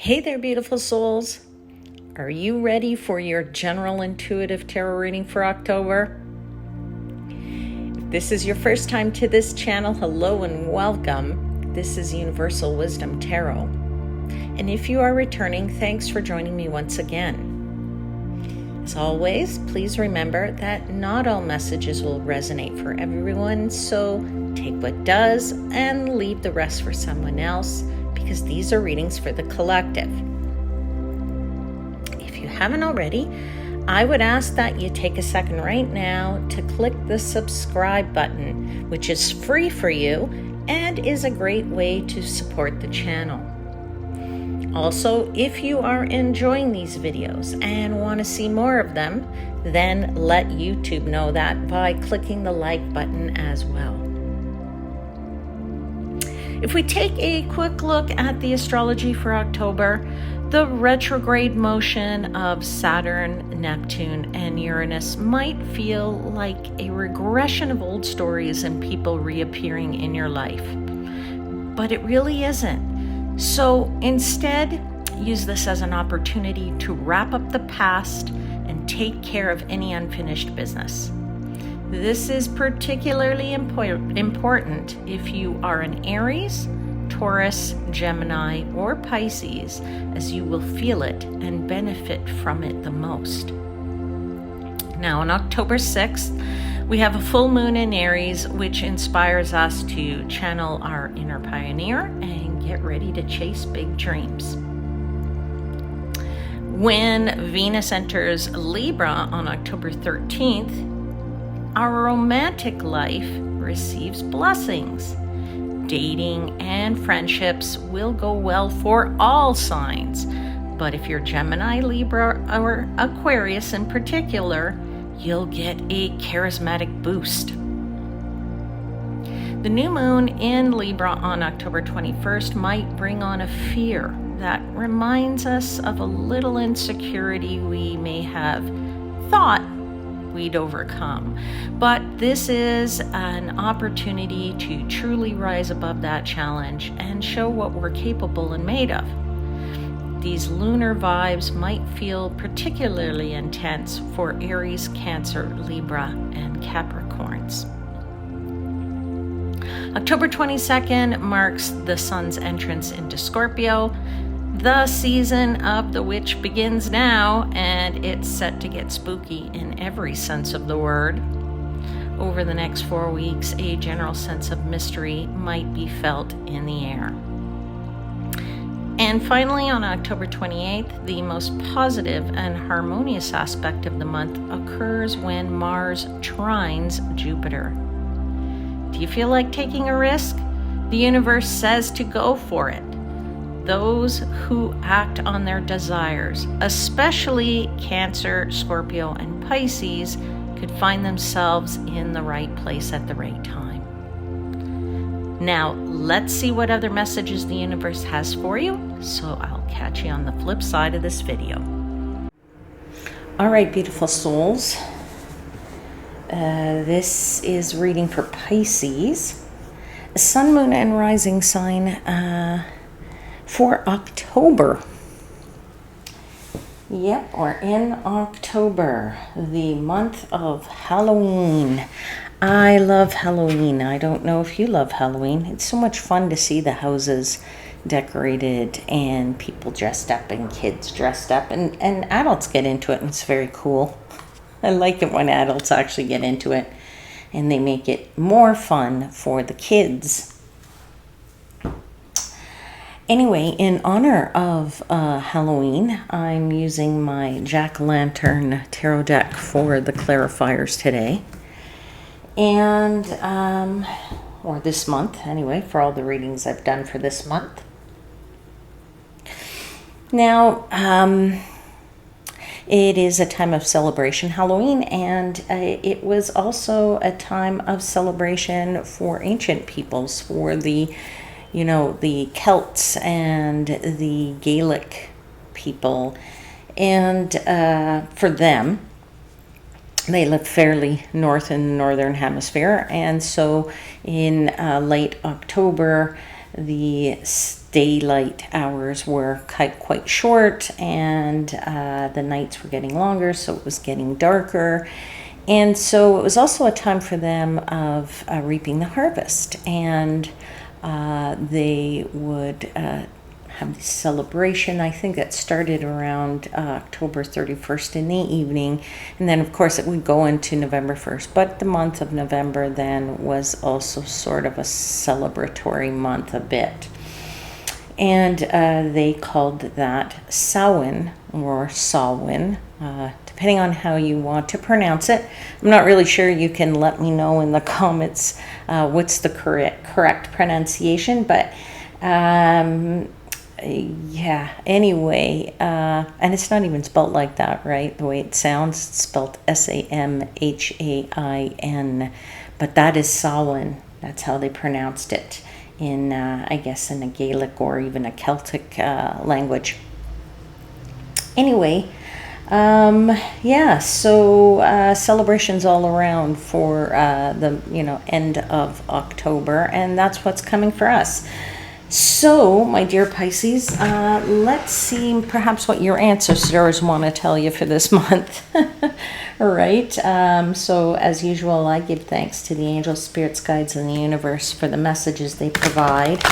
Hey there, beautiful souls. Are you ready for your general intuitive tarot reading for October? If this is your first time to this channel, hello and welcome. This is Universal Wisdom Tarot. And if you are returning, thanks for joining me once again. As always, please remember that not all messages will resonate for everyone, so take what does and leave the rest for someone else, because these are readings for the collective. If you haven't already, I would ask that you take a second right now to click the subscribe button, which is free for you and is a great way to support the channel. Also, if you are enjoying these videos and want to see more of them, then let YouTube know that by clicking the like button as well. If we take a quick look at the astrology for October, the retrograde motion of Saturn, Neptune, and Uranus might feel like a regression of old stories and people reappearing in your life. But it really isn't. So instead, use this as an opportunity to wrap up the past and take care of any unfinished business. This is particularly important if you are an Aries, Taurus, Gemini, or Pisces, as you will feel it and benefit from it the most. Now, on October 6th, we have a full moon in Aries, which inspires us to channel our inner pioneer and get ready to chase big dreams. When Venus enters Libra on October 13th, our romantic life receives blessings. Dating and friendships will go well for all signs, but if you're Gemini, Libra, or Aquarius in particular, you'll get a charismatic boost. The new moon in Libra on October 21st might bring on a fear that reminds us of a little insecurity we may have thought we'd overcome. But this is an opportunity to truly rise above that challenge and show what we're capable and made of. These lunar vibes might feel particularly intense for Aries, Cancer, Libra, and Capricorns. October 22nd marks the sun's entrance into Scorpio. The season of the witch begins now, and it's set to get spooky in every sense of the word. Over the next 4 weeks, a general sense of mystery might be felt in the air. And finally, on October 28th, the most positive and harmonious aspect of the month occurs when Mars trines Jupiter. Do you feel like taking a risk? The universe says to go for it. Those who act on their desires, especially Cancer, Scorpio, and Pisces, could find themselves in the right place at the right time. Now, let's see what other messages the universe has for you, so I'll catch you on the flip side of this video. All right, beautiful souls. This is reading for Pisces. Sun, Moon, and Rising sign for October. Yep, we're in October, the month of Halloween. I love Halloween. I don't know if you love Halloween. It's so much fun to see the houses decorated and people dressed up and kids dressed up, and adults get into it, and it's very cool. I like it when adults actually get into it and they make it more fun for the kids. Anyway, in honor of Halloween, I'm using my Jack-o'-lantern tarot deck for the clarifiers today. And, or this month anyway, for all the readings I've done for this month. Now, it is a time of celebration, Halloween, and it was also a time of celebration for ancient peoples, for the Celts and the Gaelic people. And for them, they live fairly north in the northern hemisphere. And so in late October, the daylight hours were quite short, and the nights were getting longer, so it was getting darker. And so it was also a time for them of reaping the harvest, and they would have this celebration. I think that started around October 31st in the evening, and then of course it would go into November 1st. But the month of November then was also sort of a celebratory month a bit. And they called that Samhain or Samhain, depending on how you want to pronounce it. I'm not really sure. You can let me know in the comments what's the correct pronunciation. But yeah, anyway, and it's not even spelled like that, right? The way it sounds, it's spelled Samhain, but that is Samhain. That's how they pronounced it in, I guess, in a Gaelic or even a Celtic language. Anyway, yeah, so celebrations all around for the end of October, and that's what's coming for us. So, my dear Pisces, let's see perhaps what your ancestors want to tell you for this month. All right. So, as usual, I give thanks to the angels, spirits, guides, and the universe for the messages they provide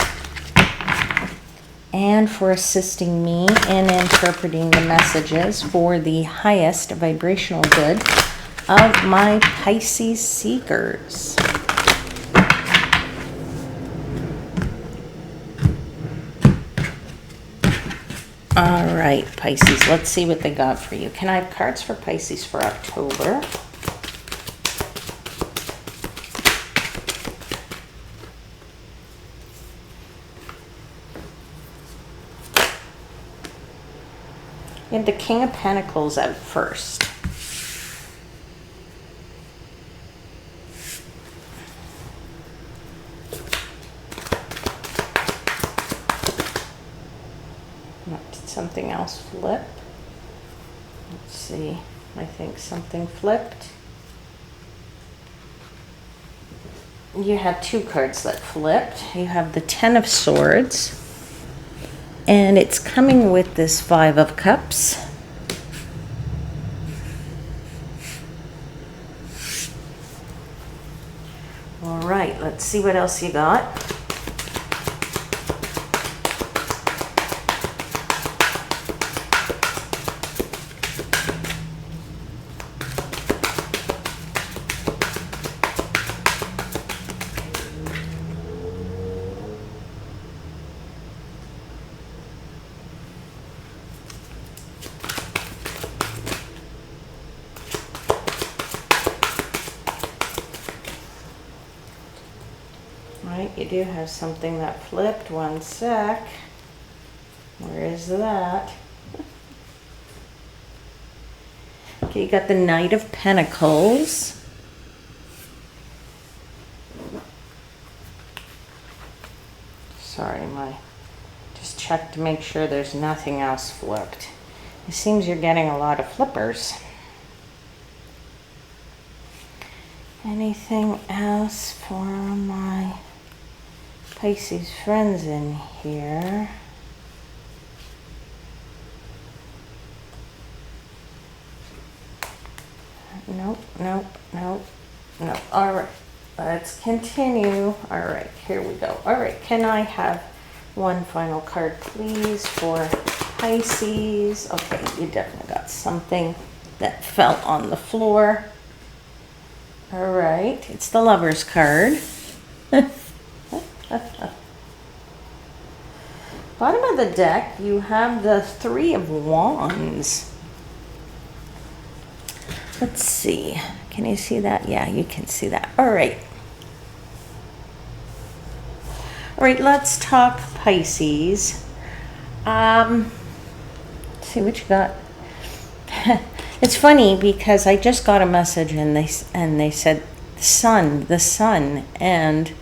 and for assisting me in interpreting the messages for the highest vibrational good of my Pisces seekers. All right, Pisces, let's see what they got for you. Can I have cards for Pisces for October? You have the King of Pentacles out first. Something else flip. Let's see. I think something flipped. You have two cards that flipped. You have the Ten of Swords, and it's coming with this Five of Cups. All right, let's see what else you got. You do have something that flipped. One sec. Where is that? Okay, you got the Knight of Pentacles. Sorry, just check to make sure there's nothing else flipped. It seems you're getting a lot of flippers. Anything else for my Pisces friends in here? Nope. All right, let's continue. All right, here we go. All right, can I have one final card, please, for Pisces? Okay, you definitely got something that fell on the floor. All right, it's the Lover's card. Bottom of the deck, you have the Three of Wands. Let's see. Can you see that? Yeah, you can see that. All right. All right, let's talk Pisces. See what you got. It's funny because I just got a message and they said the sun, and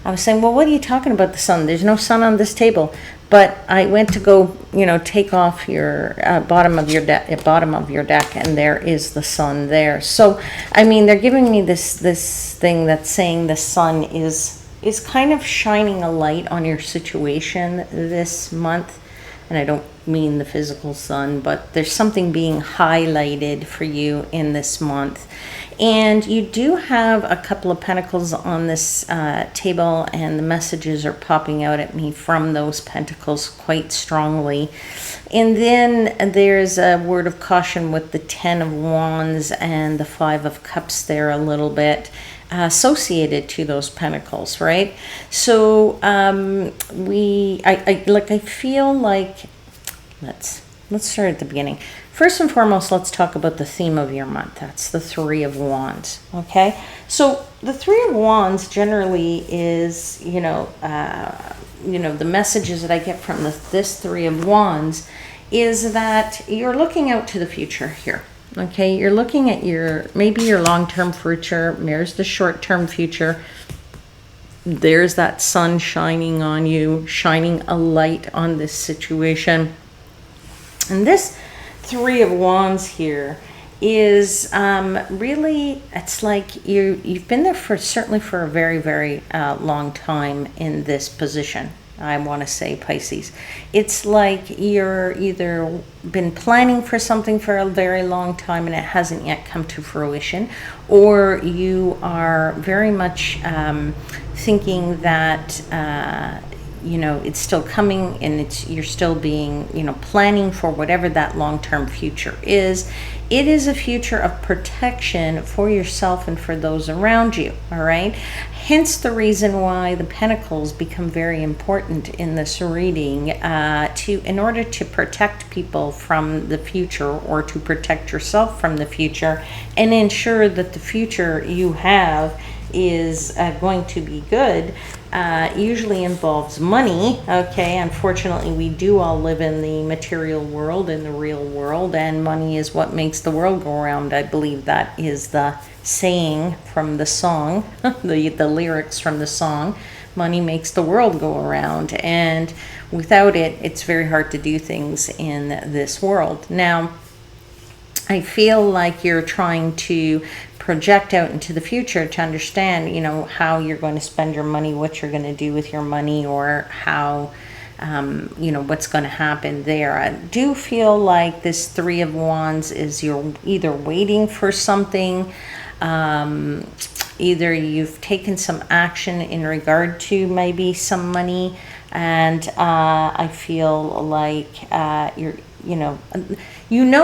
I was saying, well, what are you talking about, the sun? There's no sun on this table. But I went to go, take off your bottom of your deck, and there is the sun there. So, I mean, they're giving me this thing that's saying the sun is is kind of shining a light on your situation this month. And I don't mean the physical sun, but there's something being highlighted for you in this month. And you do have a couple of pentacles on this table, and the messages are popping out at me from those pentacles quite strongly. And then there's a word of caution with the 10 of Wands and the 5 of Cups there a little bit associated to those pentacles, right? So I feel like let's start at the beginning. First and foremost, let's talk about the theme of your month. That's the 3 of Wands. Okay, so the 3 of Wands generally is, the messages that I get from this 3 of Wands is that you're looking out to the future here. Okay, you're looking at maybe your long-term future. There's the short-term future. There's that sun shining on you, shining a light on this situation. And this 3 of Wands here is really, it's like you've been there certainly for a very, very long time in this position. I want to say, Pisces. It's like you're either been planning for something for a very long time and it hasn't yet come to fruition, or you are very much thinking that it's still coming, and you're still being, planning for whatever that long-term future is. It is a future of protection for yourself and for those around you, all right? Hence the reason why the pentacles become very important in this reading, in order to protect people from the future, or to protect yourself from the future, and ensure that the future you have is going to be good. Usually involves money. Okay, unfortunately we do all live in the material world, in the real world, and money is what makes the world go around. I believe that is the saying from the song, the lyrics from the song. Money makes the world go around, and without it, it's very hard to do things in this world. Now, I feel like you're trying to project out into the future to understand, how you're going to spend your money, what you're going to do with your money, or how, what's going to happen there. I do feel like this 3 of Wands is you're either waiting for something, either you've taken some action in regard to maybe some money, and I feel like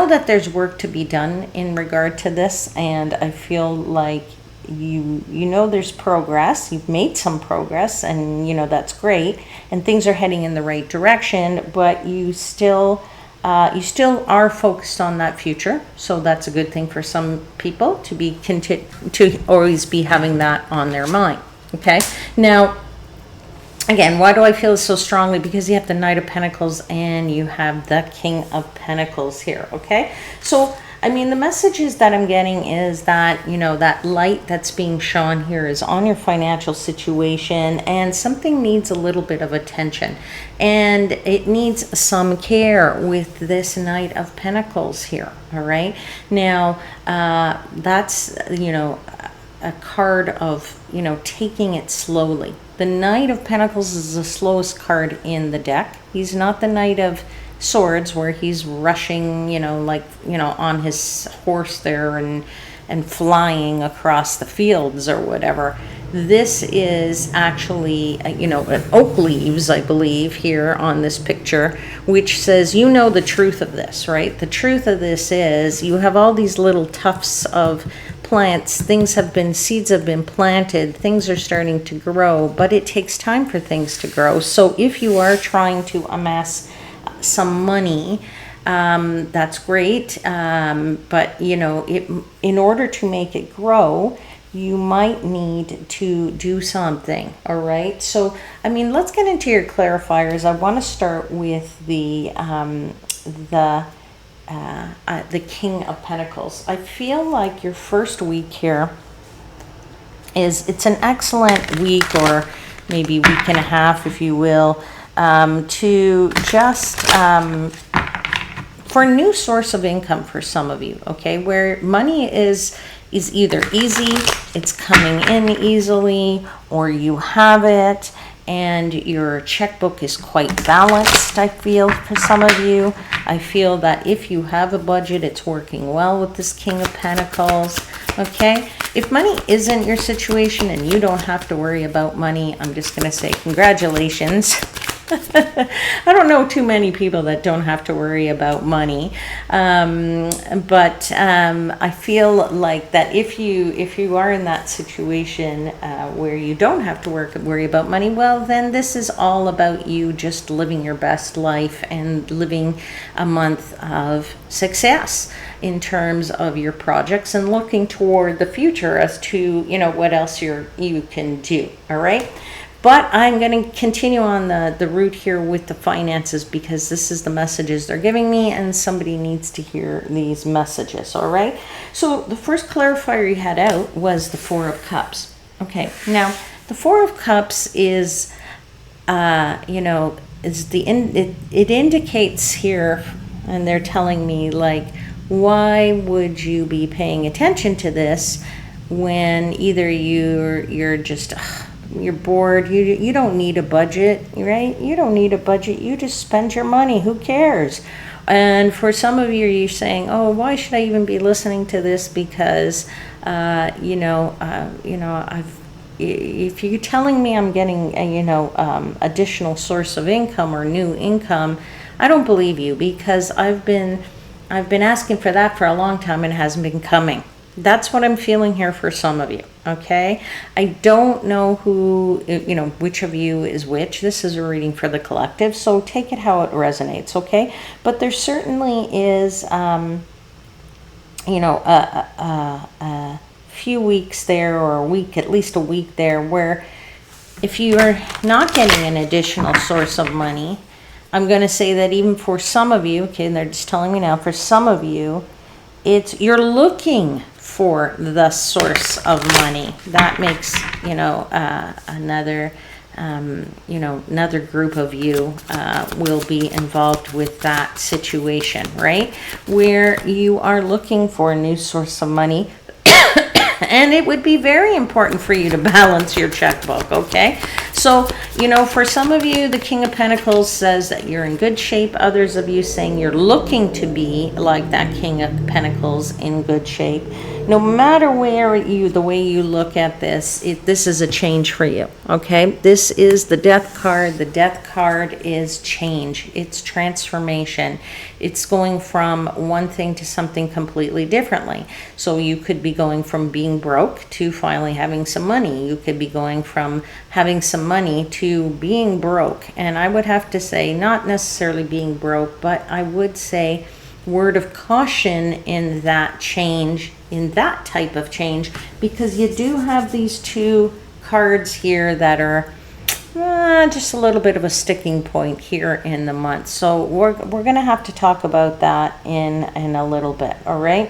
that there's work to be done in regard to this, and I feel like there's progress. You've made some progress, and that's great, and things are heading in the right direction, but you still are focused on that future. So that's a good thing for some people to always be having that on their mind. Okay, now again, why do I feel so strongly? Because you have the Knight of Pentacles and you have the King of Pentacles here, okay? So, the messages that I'm getting is that, that light that's being shown here is on your financial situation, and something needs a little bit of attention. And it needs some care with this Knight of Pentacles here, all right? Now, that's, a card of, taking it slowly. The Knight of Pentacles is the slowest card in the deck. He's not the Knight of Swords, where he's rushing, on his horse there and flying across the fields or whatever. This is actually, an oak leaves, I believe, here on this picture, which says, the truth of this, right? The truth of this is you have all these little tufts of plants. Seeds have been planted, things are starting to grow, but it takes time for things to grow. So if you are trying to amass some money, that's great, but in order to make it grow, you might need to do something. All right, so let's get into your clarifiers. I want to start with the King of Pentacles. I feel like your first week here it's an excellent week, or maybe week and a half, if you will, to just for a new source of income for some of you, okay, where money is is either easy, it's coming in easily, or you have it and your checkbook is quite balanced, I feel, for some of you. I feel that if you have a budget, it's working well with this King of Pentacles, okay? If money isn't your situation and you don't have to worry about money, I'm just going to say congratulations. I don't know too many people that don't have to worry about money, but I feel like that if you are in that situation where you don't have to worry about money, well, then this is all about you just living your best life and living a month of success in terms of your projects and looking toward the future as to, you know, what else you can do. All right. But I'm going to continue on the route here with the finances, because this is the messages they're giving me and somebody needs to hear these messages, all right? So the first clarifier you had out was the Four of Cups. Okay, now the Four of Cups is, you know, it indicates here, and they're telling me, like, why would you be paying attention to this when either you're just... you're bored, you don't need a budget, right? You don't need a budget, you just spend your money, who cares? And for some of you, you're saying, oh, why should I even be listening to this? Because if you're telling me I'm getting additional source of income or new income, I don't believe you, because I've been asking for that for a long time and it hasn't been coming. That's what I'm feeling here for some of you, okay? I don't know who, which of you is which. This is a reading for the collective, so take it how it resonates, okay? But there certainly is, a few weeks there, or a week, at least a week there, where if you are not getting an additional source of money, I'm going to say that even for some of you, okay, and they're just telling me now, for some of you, you're looking for the source of money. That makes, another group of you will be involved with that situation, right? Where you are looking for a new source of money. And it would be very important for you to balance your checkbook, okay? So, for some of you, the King of Pentacles says that you're in good shape. Others of you saying you're looking to be like that King of Pentacles, in good shape. No matter the way you look at this, this is a change for you, okay? This is the Death card. The Death card is change. It's transformation. It's going from one thing to something completely differently. So you could be going from being broke to finally having some money. You could be going from having some money to being broke. And I would have to say, not necessarily being broke, but I would say word of caution in that change, in that type of change, because you do have these two cards here that are just a little bit of a sticking point here in the month. So we're going to have to talk about that in a little bit, all right?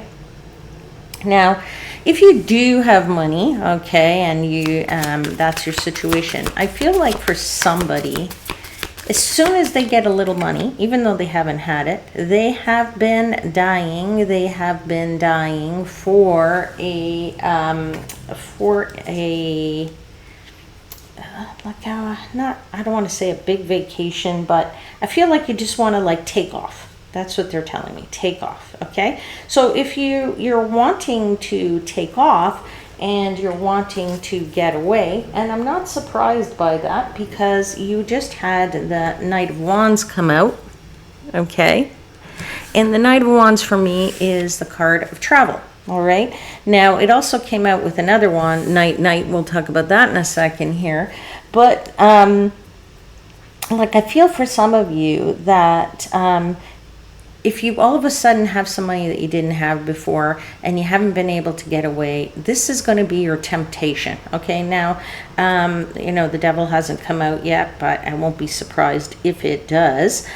Now, if you do have money, okay, and you that's your situation, I feel like for somebody, as soon as they get a little money, even though they haven't had it, they have been dying. They have been dying for a I don't want to say a big vacation, but I feel like you just want to take off. That's what they're telling me, take off, okay? So if you're wanting to take off and you're wanting to get away, and I'm not surprised by that, because you just had the Knight of Wands come out, okay? And the Knight of Wands for me is the card of travel, all right? Now, it also came out with another one, Knight, we'll talk about that in a second here. But, I feel for some of you that if you all of a sudden have some money that you didn't have before and you haven't been able to get away, this is going to be your temptation, okay? Now, the devil hasn't come out yet, but I won't be surprised if it does,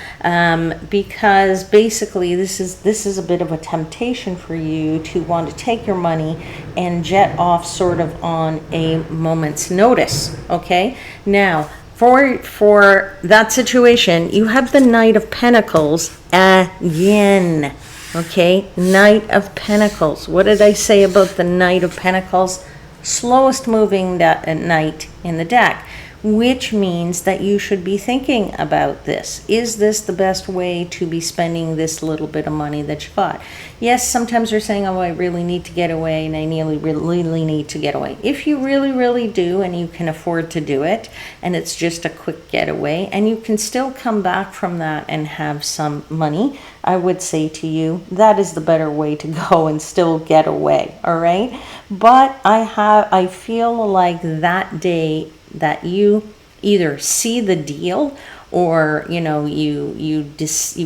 because basically this is a bit of a temptation for you to want to take your money and jet off sort of on a moment's notice, okay? Now, for that situation, you have the Knight of Pentacles again. Okay, Knight of Pentacles. What did I say about the Knight of Pentacles? Slowest moving knight in the deck, which means that you should be thinking about this. Is this the best way to be spending this little bit of money that you got? Yes, sometimes we're saying, oh, I really need to get away, and I really need to get away. If you really do, and you can afford to do it, and it's just a quick getaway, and you can still come back from that and have some money, I would say to you, that is the better way to go and still get away, all right? But I feel like that day that you either see the deal, or you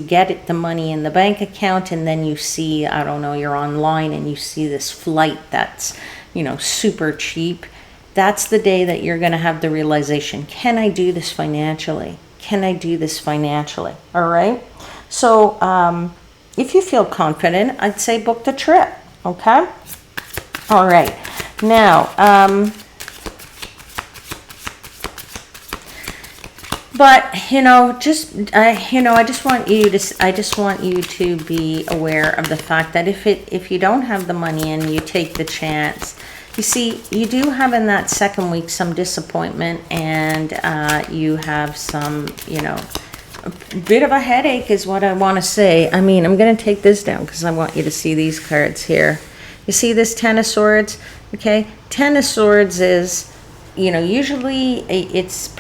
get the money in the bank account, and then you see, I don't know, you're online and you see this flight that's super cheap. That's the day that you're going to have the realization, can I do this financially? Can I do this financially? All right. So if you feel confident, I'd say book the trip. Okay. All right. Now, but I just want you to be aware of the fact that if you don't have the money and you take the chance, you see, you do have in that second week some disappointment, and you have some, a bit of a headache is what I want to say. I mean, I'm going to take this down because I want you to see these cards here. You see this Ten of Swords? Okay, Ten of Swords is, usually it's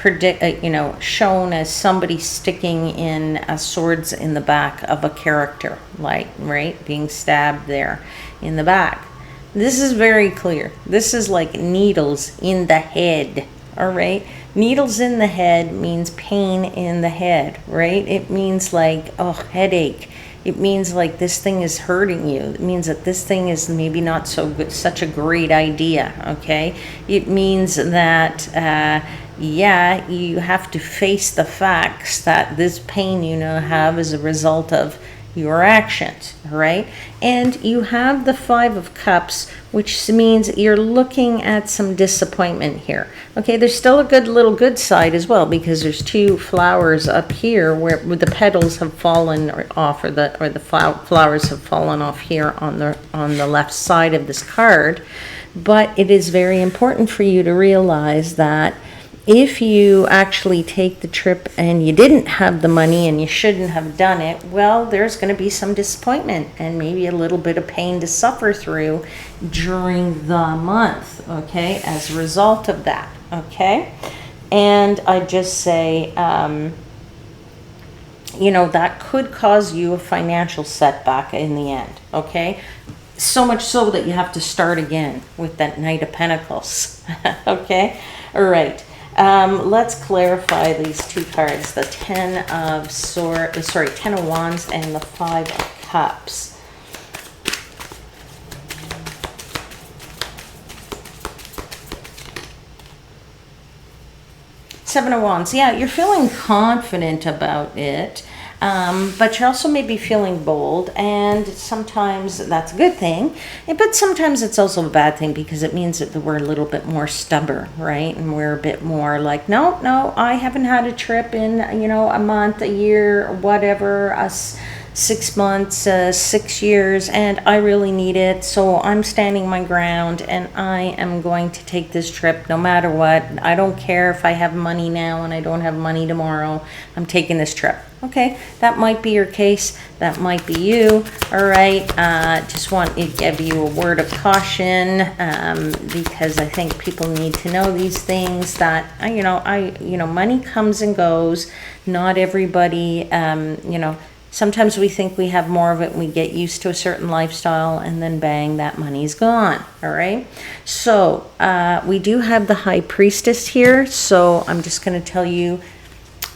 shown as somebody sticking in swords in the back of a character, like, right, being stabbed there in the back. This is very clear. This is like needles in the head, all right? Needles in the head means pain in the head, right? It means like, oh, headache. It means like this thing is hurting you. It means that this thing is maybe not so good, such a great idea, okay? It means that, you have to face the facts that this pain have as a result of your actions, right? And you have the Five of Cups, which means you're looking at some disappointment here. Okay, there's still a good side as well, because there's two flowers up here where the petals have fallen off, or the flowers have fallen off here on the left side of this card. But it is very important for you to realize that if you actually take the trip and you didn't have the money and you shouldn't have done it, well, there's going to be some disappointment and maybe a little bit of pain to suffer through during the month, okay, as a result of that, okay? And I just say, that could cause you a financial setback in the end, okay? So much so that you have to start again with that Knight of Pentacles, okay? All right. Let's clarify these two cards, the Ten of Wands and the Five of Cups. Seven of Wands. Yeah, you're feeling confident about it. But you're also maybe feeling bold, and sometimes that's a good thing, but sometimes it's also a bad thing, because it means that we're a little bit more stubborn, right? And we're a bit more like, no, I haven't had a trip in, a month, a year, whatever, 6 months, 6 years, and I really need it, so I'm standing my ground, and I am going to take this trip no matter what. I don't care if I have money now and I don't have money tomorrow. I'm taking this trip. Okay, that might be your case. That might be you. All right, just want to give you a word of caution, because I think people need to know these things, that money comes and goes. Not everybody, sometimes we think we have more of it and we get used to a certain lifestyle, and then bang, that money's gone. All right, so we do have the High Priestess here, so I'm just going to tell you,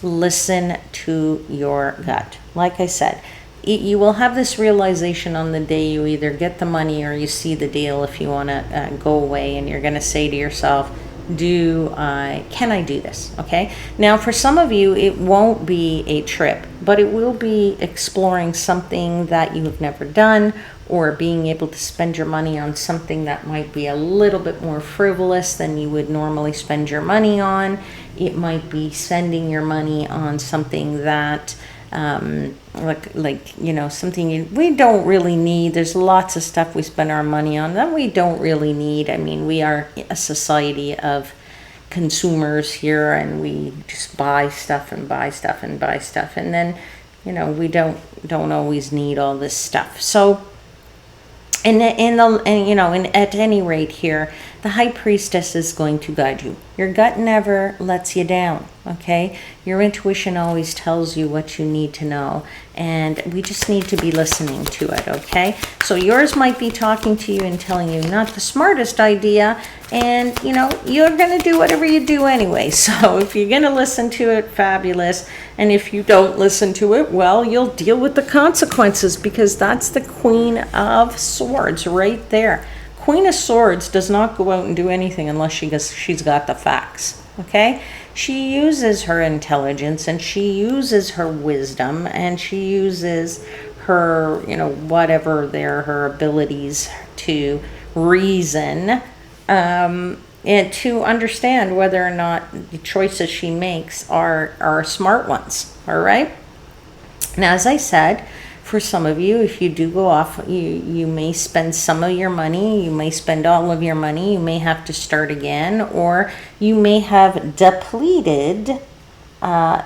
listen to your gut. Like I said, you will have this realization on the day you either get the money or you see the deal, if you want to go away, and you're going to say to yourself, can I do this? Okay, now for some of you it won't be a trip, but it will be exploring something that you have never done, or being able to spend your money on something that might be a little bit more frivolous than you would normally spend your money on. It might be spending your money on something that like you know, something we don't really need. There's lots of stuff we spend our money on that we don't really need. I mean, we are a society of consumers here, and we just buy stuff and buy stuff and buy stuff, and then, you know, we don't always need all this stuff. So and you know, and at any rate here, the high priestess is going to guide you. Your gut never lets you down, okay? Your intuition always tells you what you need to know, and we just need to be listening to it, okay? So yours might be talking to you and telling you not the smartest idea, and, you know, you're going to do whatever you do anyway. So if you're going to listen to it, fabulous. And if you don't listen to it, well, you'll deal with the consequences, because that's the Queen of Swords right there. Queen of Swords does not go out and do anything unless she's got the facts, okay? She uses her intelligence, and she uses her wisdom, and she uses her, you know, whatever her abilities to reason, and to understand whether or not the choices she makes are smart ones, all right? Now, as I said, for some of you, if you do go off, you may spend some of your money, you may spend all of your money, you may have to start again, or you may have depleted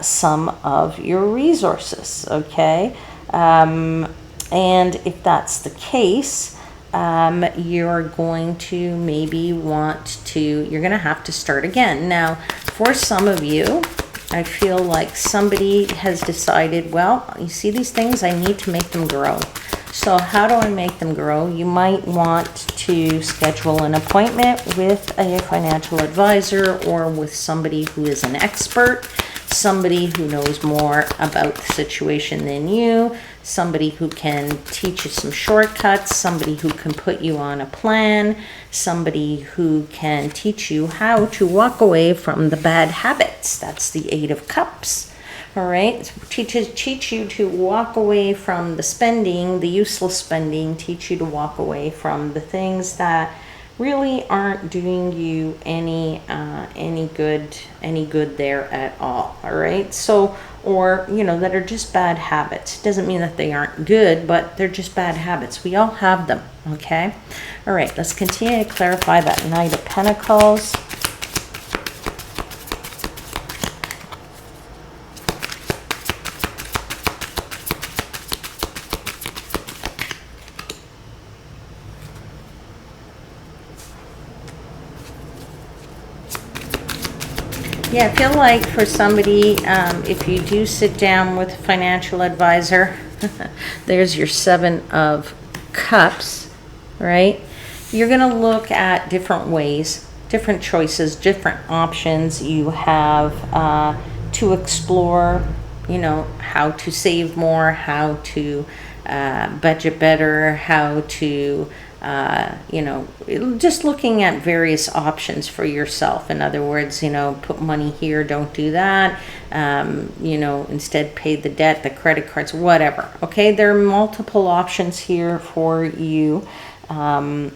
some of your resources, okay? And if that's the case, you're going to maybe you're going to have to start again. Now, for some of you, I feel like somebody has decided, well, you see these things, I need to make them grow. So how do I make them grow? You might want to schedule an appointment with a financial advisor, or with somebody who is an expert, somebody who knows more about the situation than you, somebody who can teach you some shortcuts, somebody who can put you on a plan, somebody who can teach you how to walk away from the bad habits. That's the Eight of Cups. All right, teach you to walk away from the spending, the useless spending, teach you to walk away from the things that really aren't doing you any good there at all. All right, so, or, you know, that are just bad habits. Doesn't mean that they aren't good, but they're just bad habits. We all have them. Okay, all right, let's continue to clarify that Knight of Pentacles. Yeah, I feel like for somebody, if you do sit down with a financial advisor, there's your Seven of Cups, right? You're going to look at different ways, different choices, different options you have to explore, you know, how to save more, how to budget better, how to you know, just looking at various options for yourself. In other words, you know, put money here, don't do that. You know, instead pay the debt, the credit cards, whatever. Okay, there are multiple options here for you. And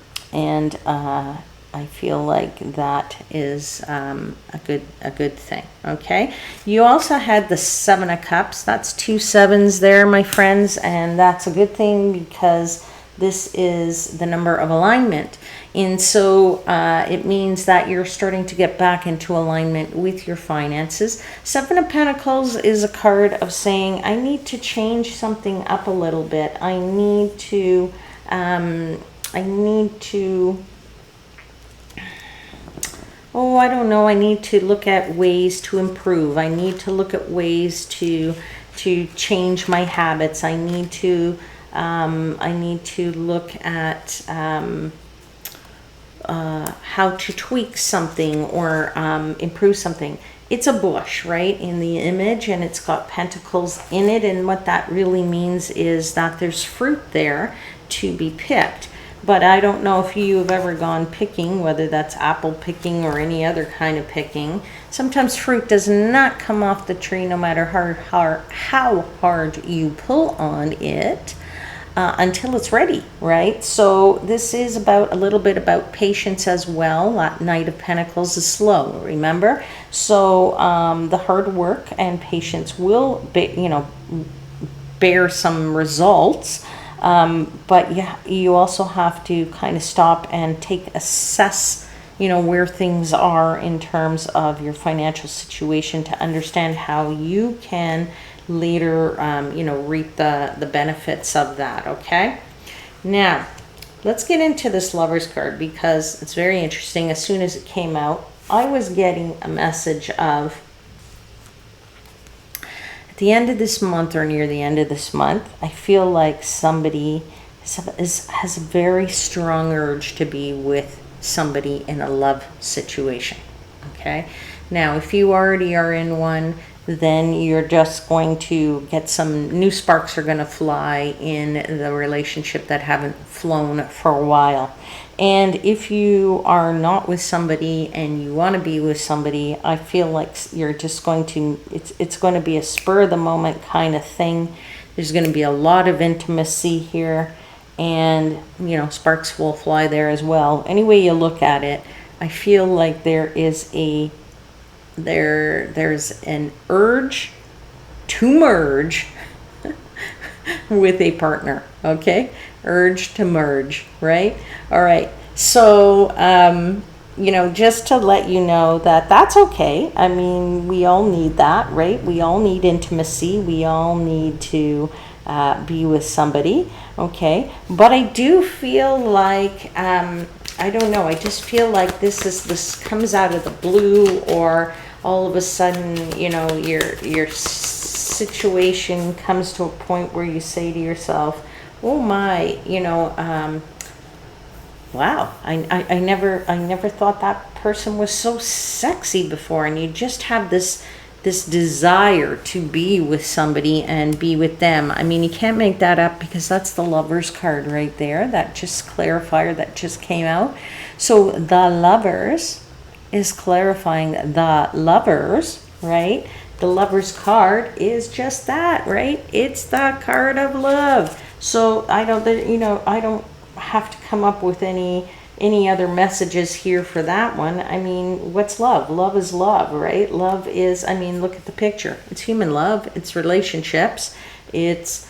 I feel like that is a good thing. Okay, you also had the Seven of Cups. That's 2 sevens there, my friends, and that's a good thing, because this is the number of alignment. And so it means that you're starting to get back into alignment with your finances. Seven of Pentacles is a card of saying, I need to change something up a little bit. I need to oh, I don't know, I need to look at ways to improve. I need to look at ways to change my habits. I need to look at how to tweak something or improve something. It's a bush, right, in the image, and it's got pentacles in it, and what that really means is that there's fruit there to be picked. But I don't know if you have ever gone picking, whether that's apple picking or any other kind of picking. Sometimes fruit does not come off the tree no matter how hard you pull on it. until it's ready, right? So this is about a little bit about patience as well. That Knight of Pentacles is slow, remember? So the hard work and patience will be, bear some results. But yeah, you also have to kind of stop and assess, where things are in terms of your financial situation to understand how you can later, reap the benefits of that. Okay. Now, let's get into this Lover's card because it's very interesting. As soon as it came out, I was getting a message of, the end of this month or near the end of this month, I feel like somebody has a very strong urge to be with somebody in a love situation. Okay. Now, if you already are in one, then you're just going to get some new sparks are going to fly in the relationship that haven't flown for a while. And if you are not with somebody and you want to be with somebody, I feel like you're just going to, it's going to be a spur of the moment kind of thing. There's going to be a lot of intimacy here, and, sparks will fly there as well. Any way you look at it, I feel like there's an urge to merge with a partner. Okay, urge to merge, right? All right. So just to let you know that that's okay. I mean, we all need that, right? We all need intimacy. We all need to be with somebody. Okay, but I do feel like I don't know. I just feel like this comes out of the blue, or all of a sudden, your situation comes to a point where you say to yourself, oh my, wow, I never thought that person was so sexy before. And you just have this desire to be with somebody and be with them. I mean, you can't make that up because that's the Lovers card right there. That just clarifier that just came out. So the Lovers is clarifying the lovers, right? The Lovers card is just that, right? It's the card of love. So I don't have to come up with any other messages here for that one. I mean, what's love? Love is love, right? Love is, I mean, look at the picture. It's human love. It's relationships. It's,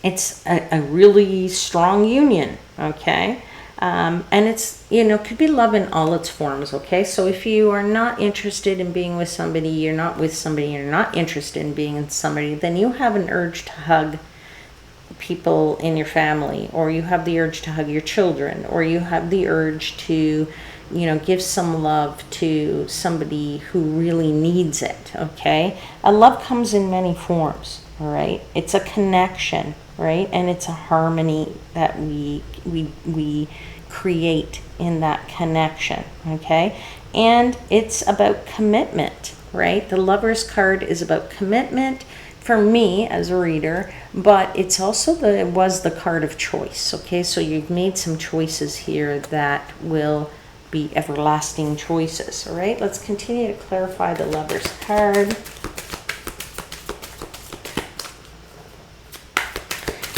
it's a really strong union, okay? And it's, could be love in all its forms, okay? So if you are not interested in being with somebody, you're not with somebody, you're not interested in being with somebody, then you have an urge to hug people in your family, or you have the urge to hug your children, or you have the urge to, give some love to somebody who really needs it, okay? A love comes in many forms, all right? It's a connection, right? And it's a harmony that we create in that connection, okay? And it's about commitment, right? The Lovers card is about commitment for me as a reader, but it's also it was the card of choice, okay? So you've made some choices here that will be everlasting choices, all right? Let's continue to clarify the Lovers card.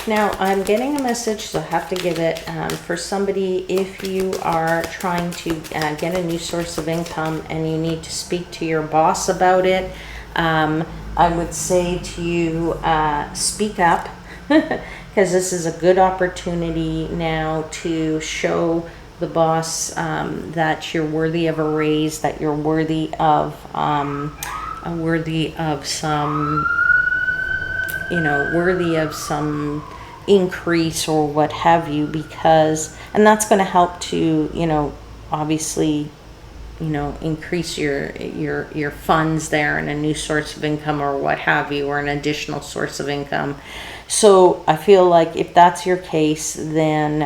Now, I'm getting a message, so I have to give it for somebody. If you are trying to get a new source of income and you need to speak to your boss about it, I would say to you, speak up, because this is a good opportunity now to show the boss that you're worthy of a raise, that you're worthy of some increase or what have you, because, and that's going to help to, obviously, increase your funds there and a new source of income or what have you, or an additional source of income. So I feel like if that's your case, then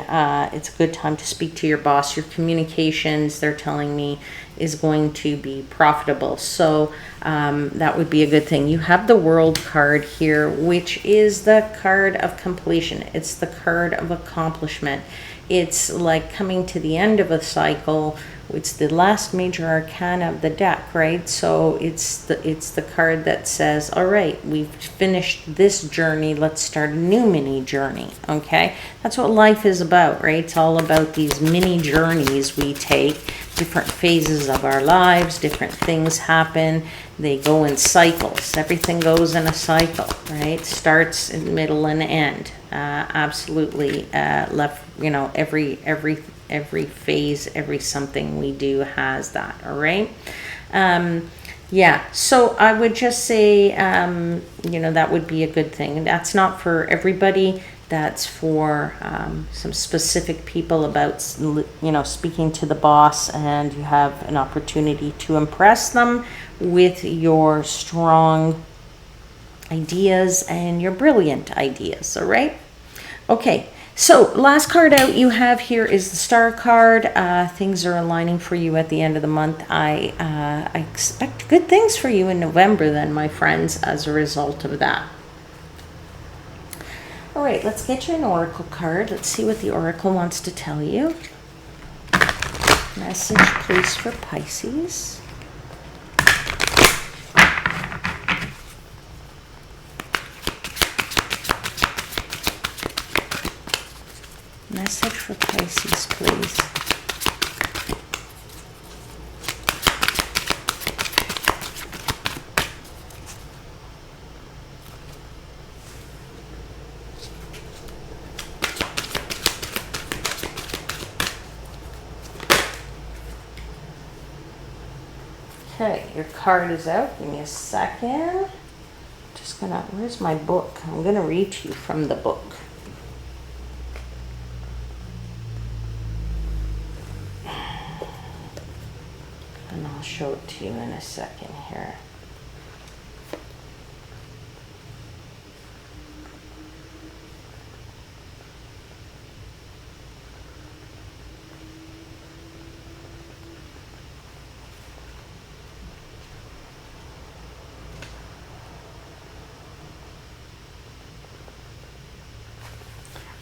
it's a good time to speak to your boss. Your communications, they're telling me, is going to be profitable. So that would be a good thing. You have the World card here, which is the card of completion. It's the card of accomplishment. It's like coming to the end of a cycle It's the last major arcana of the deck, right? So it's the card that says, all right, we've finished this journey, let's start a new mini journey. Okay, that's what life is about, right? It's all about these mini journeys we take. Different phases of our lives, different things happen, they go in cycles. Everything goes in a cycle, right? Starts in middle and end. Absolutely. Left, you know, every phase, every something we do has that. All right. Yeah, so I would just say, you know, that would be a good thing. And that's not for everybody. That's for some specific people about, you know, speaking to the boss, and you have an opportunity to impress them with your strong ideas and your brilliant ideas. All right. Okay. So last card out you have here is the Star card. Things are aligning for you at the end of the month. I expect good things for you in November then, my friends, as a result of that. All right, let's get you an oracle card. Let's see what the oracle wants to tell you. Message, please, for Pisces. Message for Pisces, please. Okay, your card is out. Give me a second. Just gonna, where's my book? I'm gonna read to you from the book. And I'll show it to you in a second here.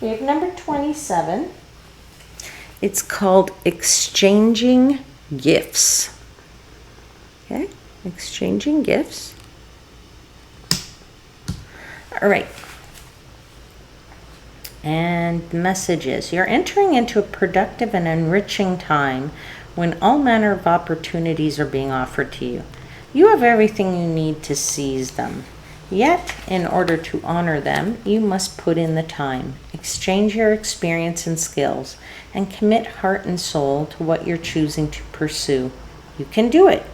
We have number 27. It's called Exchanging Gifts. Okay, exchanging gifts. All right. And messages. You're entering into a productive and enriching time when all manner of opportunities are being offered to you. You have everything you need to seize them. Yet, in order to honor them, you must put in the time, exchange your experience and skills, and commit heart and soul to what you're choosing to pursue. You can do it.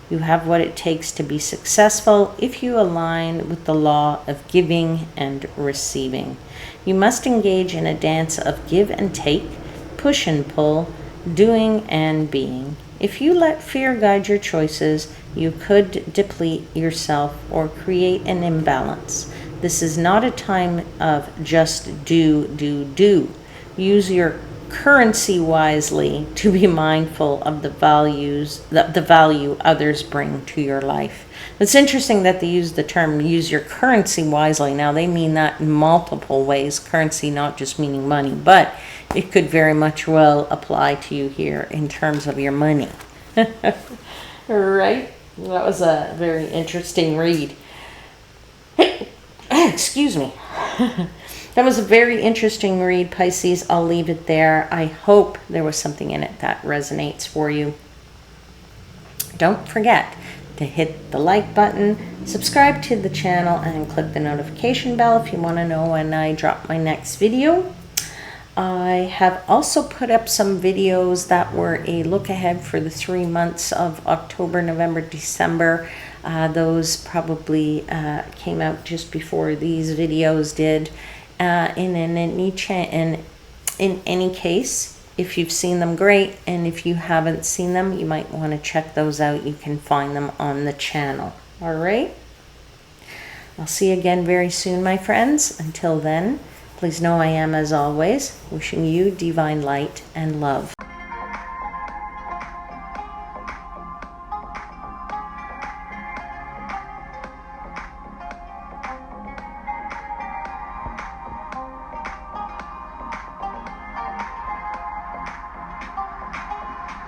You have what it takes to be successful if you align with the law of giving and receiving. You must engage in a dance of give and take, push and pull, doing and being. If you let fear guide your choices, you could deplete yourself or create an imbalance. This is not a time of just do. Use your currency wisely to be mindful of the value others bring to your life. It's interesting that they use the term use your currency wisely. Now they mean that in multiple ways, currency not just meaning money, but it could very much well apply to you here in terms of your money. Right? That was a very interesting read. Excuse me. That was a very interesting read, Pisces. I'll leave it there. I hope there was something in it that resonates for you. Don't forget to hit the like button, subscribe to the channel, and click the notification bell if you want to know when I drop my next video. I have also put up some videos that were a look ahead for the 3 months of October, November, December. Those probably came out just before these videos did. In any case, if you've seen them, great. And if you haven't seen them, you might want to check those out. You can find them on the channel. All right? I'll see you again very soon, my friends. Until then, please know I am, as always, wishing you divine light and love.